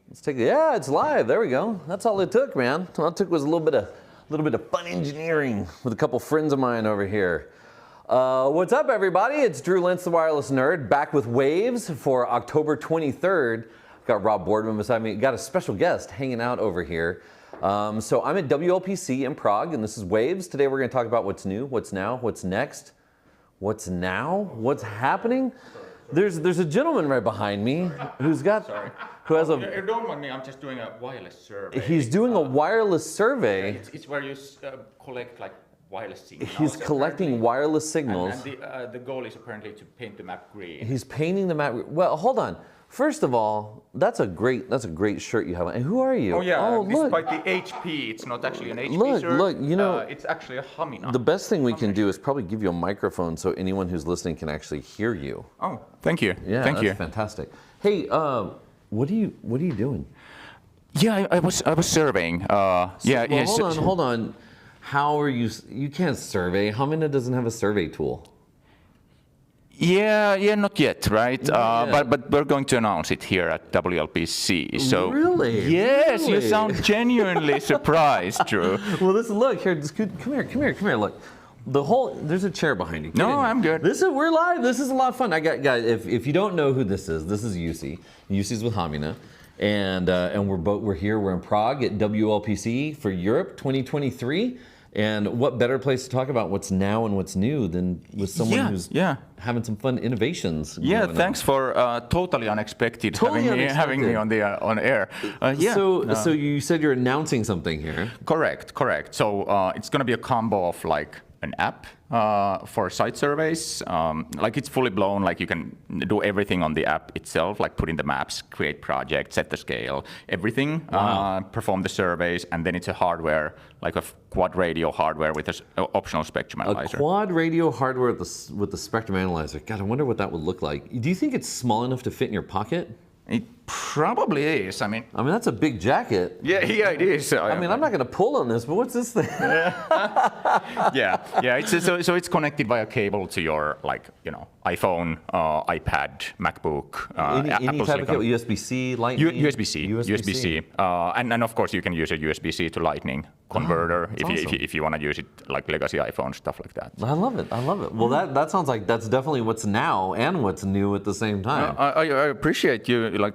Let's take it. Yeah, it's live. There we go. That's all it took, man. All it took was a little bit of fun engineering with a couple friends of mine over here. What's up, everybody? It's Drew Lentz, the Wireless Nerd, back with Waves for October 23rd. I've got Rob Boardman beside me. Got a special guest hanging out over here. So I'm at WLPC in Prague, and this is Waves. Today we're going to talk about what's new, what's now, what's next, what's now, what's happening. There's a gentleman right behind me who's got... Sorry. Who has a... Don't mind me, I'm just doing a wireless survey. He's doing a wireless survey. It's where you collect like wireless signals. He's collecting wireless signals. And the goal is apparently to paint the map green. He's painting the map. Well, hold on. First of all, that's a great shirt you have. And who are you? Oh yeah, look. despite the HP, it's not actually an HP shirt. Look, you know, it's actually a Hamina. The best thing we can do is probably give you a microphone so anyone who's listening can actually hear you. Oh, thank you. Yeah, thank you. That's fantastic. Hey, what are you doing? Yeah, I was surveying. Hold on. How are you? You can't survey. Hamina doesn't have a survey tool. Yeah, not yet, right? Not yet. But we're going to announce it here at WLPC. So really? Yes, really? You sound genuinely surprised, Drew. Well, look here. Come here. Look, there's a chair behind you. No, I'm good. We're live. This is a lot of fun. I got guys. If you don't know who this is UC. UC's with Hamina, and we're here. We're in Prague at WLPC for Europe 2023. And what better place to talk about what's now and what's new than with someone who's having some fun innovations. Yeah, thanks for totally unexpected having me on air. So you said you're announcing something here. Correct. So it's going to be a combo of like an app for site surveys. Like it's fully blown, like you can do everything on the app itself, like put in the maps, create projects, set the scale, everything, perform the surveys, and then it's a hardware, like a quad radio hardware with an optional spectrum analyzer. A quad radio hardware with the spectrum analyzer. God, I wonder what that would look like. Do you think it's small enough to fit in your pocket? It probably is. I mean, that's a big jacket. Yeah, it is. I'm not going to pull on this, but what's this thing? Yeah. So it's connected via cable to your iPhone, iPad, MacBook, any type of cable, USB-C, Lightning. USB-C. And of course you can use a USB-C to Lightning converter if you want to use it like legacy iPhone stuff like that. I love it. Well, that sounds like that's definitely what's now and what's new at the same time. I appreciate you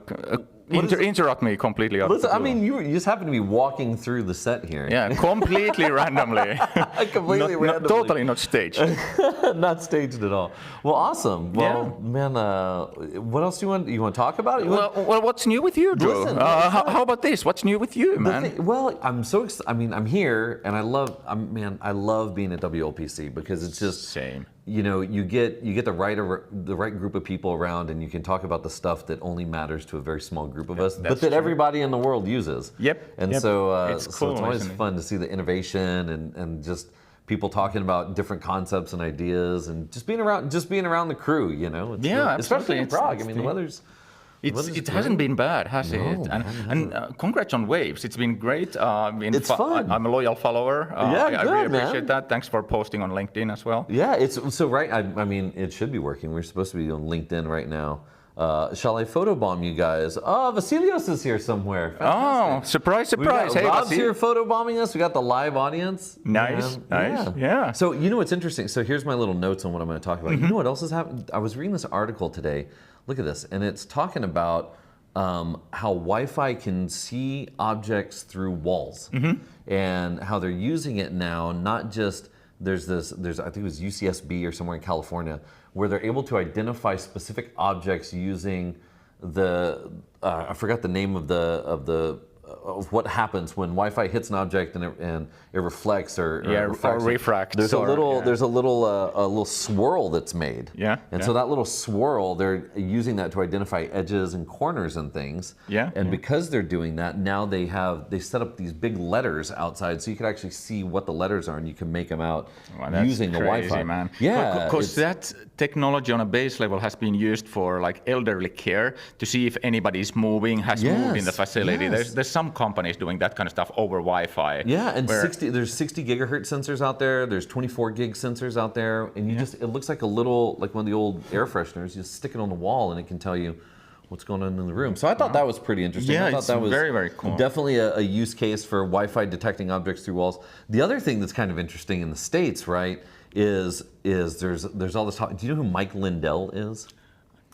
interrupt me completely. Listen, you just happen to be walking through the set here. Yeah, completely randomly. Randomly. Totally not staged. Not staged at all. Well, awesome. Well, man, what else do you want to talk about? Well, what's new with you, Drew? Listen, how about this? What's new with you, man? I'm so excited. I'm here, and I love being at WLPC because it's just same. You get the right group of people around, and you can talk about the stuff that only matters to a very small group of us, but that everybody in the world uses. Yep. And so it's cool, it's always fun to see the innovation and just people talking about different concepts and ideas, and just being around the crew. Especially in Prague. The weather's. It hasn't been bad, has it? And congrats on Waves. It's been great. It's fun. I'm a loyal follower. I really appreciate that. Thanks for posting on LinkedIn as well. Yeah, it's so right. It should be working. We're supposed to be on LinkedIn right now. Shall I photobomb you guys? Oh, Vasilios is here somewhere. Fantastic. Oh, surprise. Hey, Rob's here photobombing us. We got the live audience. Nice. Yeah. So, what's interesting? So here's my little notes on what I'm going to talk about. You know what else has happened? I was reading this article today. Look at this. And it's talking about how Wi-Fi can see objects through walls. And how they're using it now, not just, there's I think it was UCSB or somewhere in California, where they're able to identify specific objects using I forgot the name of what happens when Wi-Fi hits an object and it reflects or refracts. There's a little swirl that's made. So that little swirl, they're using that to identify edges and corners and things. Because they're doing that, now they set up these big letters outside, so you can actually see what the letters are, and you can make them out using the Wi-Fi. Man. Yeah, because that technology on a base level has been used for like elderly care to see if anybody's moving, moved in the facility. There's some companies doing that kind of stuff over Wi-Fi. Yeah, and there's 60 gigahertz sensors out there. There's 24 gig sensors out there, and it looks like one of the old air fresheners. You just stick it on the wall, and it can tell you what's going on in the room. So I thought that was pretty interesting. Yeah, I thought it's that was very, very cool. Definitely a use case for Wi-Fi detecting objects through walls. The other thing that's kind of interesting in the States, right, is there's all this talk. Do you know who Mike Lindell is?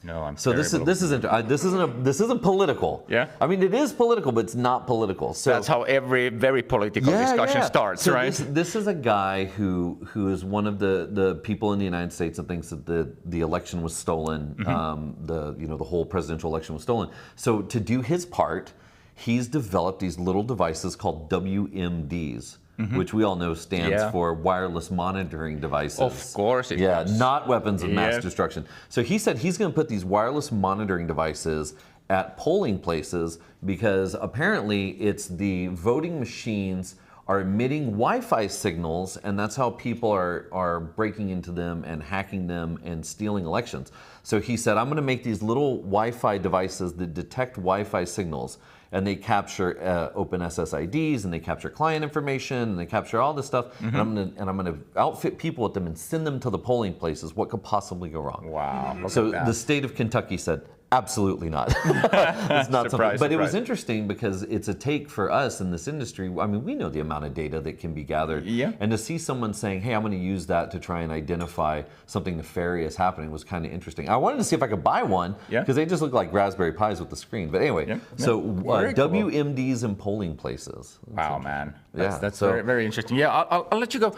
No, I'm So this isn't political. Yeah. I mean, it is political, but it's not political. So that's how every very political discussion starts, so right? This is a guy who is one of the people in the United States that thinks that the election was stolen. The whole presidential election was stolen. So to do his part, he's developed these little devices called WMDs. Which we all know stands for wireless monitoring devices. Of course it does. Not weapons of mass destruction. So he said he's going to put these wireless monitoring devices at polling places because apparently it's the voting machines are emitting Wi-Fi signals, and that's how people are breaking into them and hacking them and stealing elections. So he said, I'm going to make these little Wi-Fi devices that detect Wi-Fi signals, and they capture open SSIDs, and they capture client information, and they capture all this stuff. And I'm going to outfit people with them and send them to the polling places. What could possibly go wrong? Wow. So the state of Kentucky said, absolutely not. It's not something. But it was interesting because it's a take for us in this industry. I mean, we know the amount of data that can be gathered. Yeah. And to see someone saying, hey, I'm going to use that to try and identify something nefarious happening was kind of interesting. I wanted to see if I could buy one because they just look like Raspberry Pis with the screen. But anyway, so WMDs in polling places. Wow, man. That's so, very, very interesting. Yeah, I'll let you go.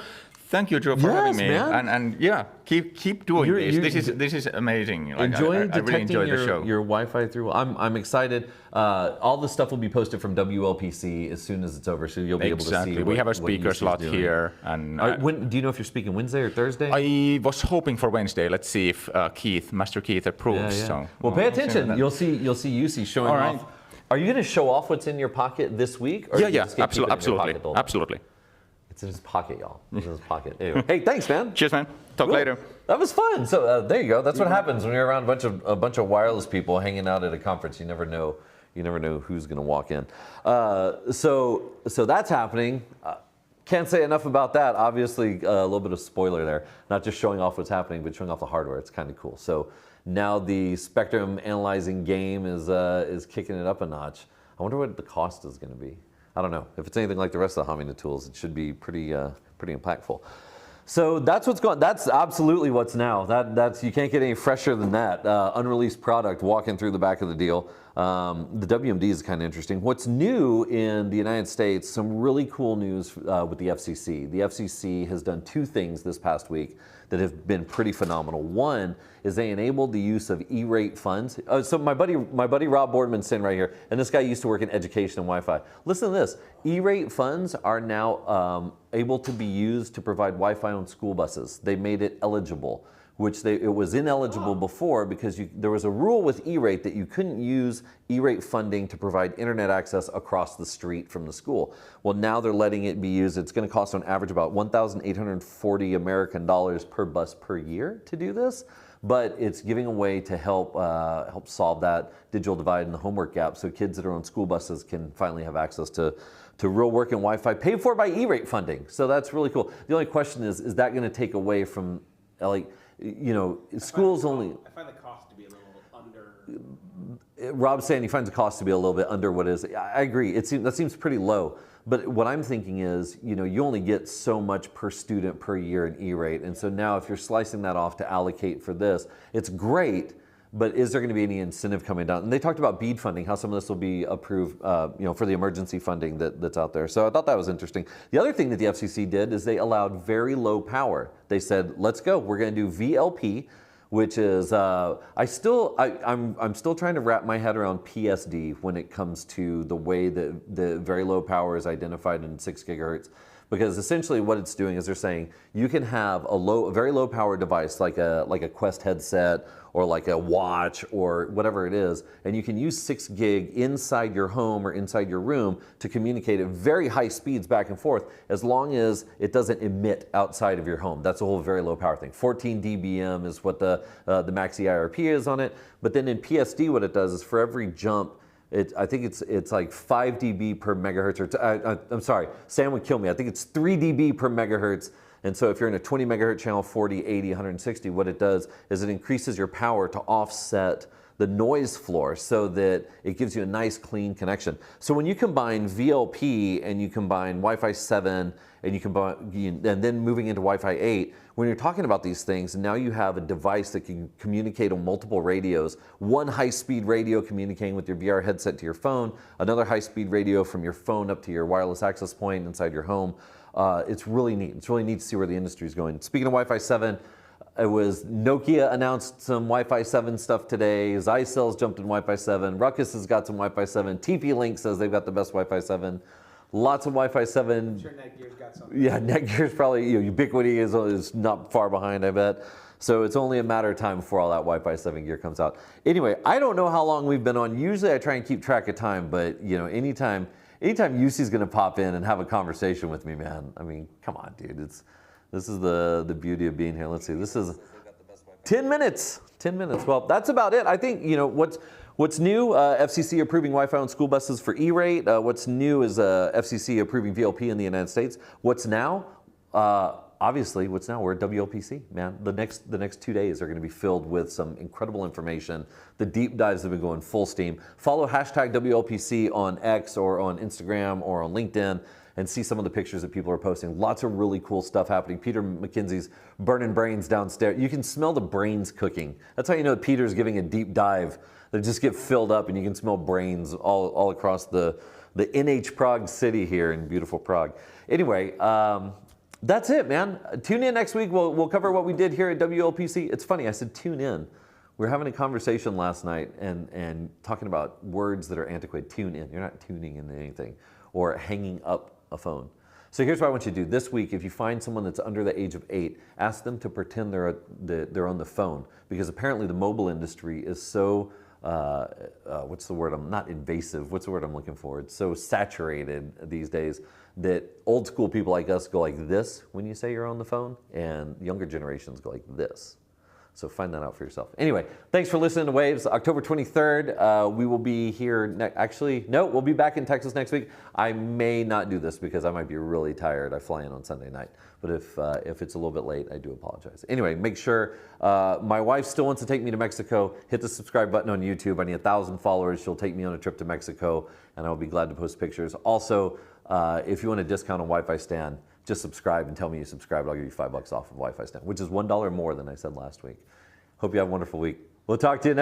Thank you, Joe, for having me. Man. And yeah, keep doing this. This is amazing. Like, enjoy I detecting really enjoy the show. your Wi-Fi through. I'm excited. All the stuff will be posted from WLPC as soon as it's over, so you'll be able to see. We have a speaker slot here. And do you know if you're speaking Wednesday or Thursday? I was hoping for Wednesday. Let's see if Master Keith approves. So, well, pay attention. You'll see UC showing off. Are you going to show off what's in your pocket this week? Or Absolutely. It's in his pocket, y'all. It's in his pocket. Anyway. Hey, thanks, man. Cheers, man. Talk later. That was fun. So there you go. That's what happens when you're around a bunch of wireless people hanging out at a conference. You never know who's going to walk in. So that's happening. Can't say enough about that. Obviously, a little bit of spoiler there. Not just showing off what's happening, but showing off the hardware. It's kind of cool. So now the spectrum analyzing game is kicking it up a notch. I wonder what the cost is going to be. I don't know. If it's anything like the rest of the Hamina tools, it should be pretty impactful. So that's what's going. That's absolutely what's now. That's you can't get any fresher than that. Unreleased product walking through the back of the deal. The WMD is kind of interesting. What's new in the United States? Some really cool news with the FCC. The FCC has done two things this past week that have been pretty phenomenal. One is they enabled the use of E-rate funds. So my buddy Rob Boardman's sitting right here, and this guy used to work in education and Wi-Fi. Listen to this: E-rate funds are now able to be used to provide Wi-Fi on school buses. They made it eligible, which it was ineligible before because there was a rule with E-rate that you couldn't use E-rate funding to provide internet access across the street from the school. Well, now they're letting it be used. It's going to cost on average about $1,840 American dollars per bus per year to do this, but it's giving a way to help solve that digital divide and the homework gap, so kids that are on school buses can finally have access to real working Wi-Fi paid for by E-rate funding. So that's really cool. The only question is that going to take away from schools only. I find the cost to be a little under. Rob's saying he finds the cost to be a little bit under what is. I agree. That seems pretty low. But what I'm thinking is, you only get so much per student per year in E-rate, and so now if you're slicing that off to allocate for this, it's great. But is there going to be any incentive coming down? And they talked about BEAD funding, how some of this will be approved, for the emergency funding that's out there. So I thought that was interesting. The other thing that the FCC did is they allowed very low power. They said, let's go. We're going to do VLP, which is I'm still trying to wrap my head around PSD when it comes to the way that the very low power is identified in 6 gigahertz. Because essentially what it's doing is they're saying you can have a very low power device like a Quest headset or like a watch or whatever it is, and you can use 6 gig inside your home or inside your room to communicate at very high speeds back and forth, as long as it doesn't emit outside of your home. That's a whole very low power thing. 14 dBm is what the maxi IRP is on it. But then in PSD, what it does is for every jump, I think it's like 5 dB per megahertz. I'm sorry, Sam would kill me. I think it's 3 dB per megahertz. And so if you're in a 20 megahertz channel, 40, 80, 160, what it does is it increases your power to offset the noise floor so that it gives you a nice clean connection. So when you combine VLP and you combine Wi-Fi 7 and you combine, and then moving into Wi-Fi 8, when you're talking about these things, now you have a device that can communicate on multiple radios. One high-speed radio communicating with your VR headset to your phone, another high-speed radio from your phone up to your wireless access point inside your home. It's really neat. It's really neat to see where the industry is going. Speaking of Wi-Fi 7, it was Nokia announced some Wi-Fi 7 stuff today. Zycel's jumped in Wi-Fi 7. Ruckus has got some Wi-Fi 7. TP-Link says they've got the best Wi-Fi 7. Lots of Wi-Fi 7. I'm sure Netgear's got something. Yeah, Netgear's probably, Ubiquiti is not far behind, I bet. So it's only a matter of time before all that Wi-Fi 7 gear comes out. Anyway, I don't know how long we've been on. Usually I try and keep track of time, but anytime UC's gonna pop in and have a conversation with me, man, I mean, come on, dude. This is the beauty of being here. Let's see, this is 10 minutes. 10 minutes. Well, that's about it. I think, what's new, FCC approving Wi-Fi on school buses for E-rate. What's new is FCC approving VLP in the United States. What's now? Obviously, what's now? We're at WLPC, man. The next 2 days are going to be filled with some incredible information. The deep dives have been going full steam. Follow hashtag WLPC on X or on Instagram or on LinkedIn and see some of the pictures that people are posting. Lots of really cool stuff happening. Peter McKenzie's burning brains downstairs. You can smell the brains cooking. That's how you know Peter's giving a deep dive. They just get filled up and you can smell brains all across the NH Prague city here in beautiful Prague. Anyway, that's it, man. Tune in next week. We'll cover what we did here at WLPC. It's funny, I said tune in. We were having a conversation last night and talking about words that are antiquated. Tune in. You're not tuning into anything or hanging up a phone. So here's what I want you to do. This week, if you find someone that's under the age of 8, ask them to pretend they're on the phone, because apparently the mobile industry is so, what's the word? I'm not invasive. What's the word I'm looking for? It's so saturated these days that old school people like us go like this when you say you're on the phone, and younger generations go like this. So find that out for yourself. Anyway, thanks for listening to Waves. October 23rd, we will be here. Actually, no, we'll be back in Texas next week. I may not do this because I might be really tired. I fly in on Sunday night. But if it's a little bit late, I do apologize. Anyway, make sure, my wife still wants to take me to Mexico. Hit the subscribe button on YouTube. I need 1,000 followers. She'll take me on a trip to Mexico, and I'll be glad to post pictures. Also, if you want a discount on Wi-Fi stand, just subscribe and tell me you subscribed. I'll give you $5 off of Wi-Fi stand, which is $1 more than I said last week. Hope you have a wonderful week. We'll talk to you next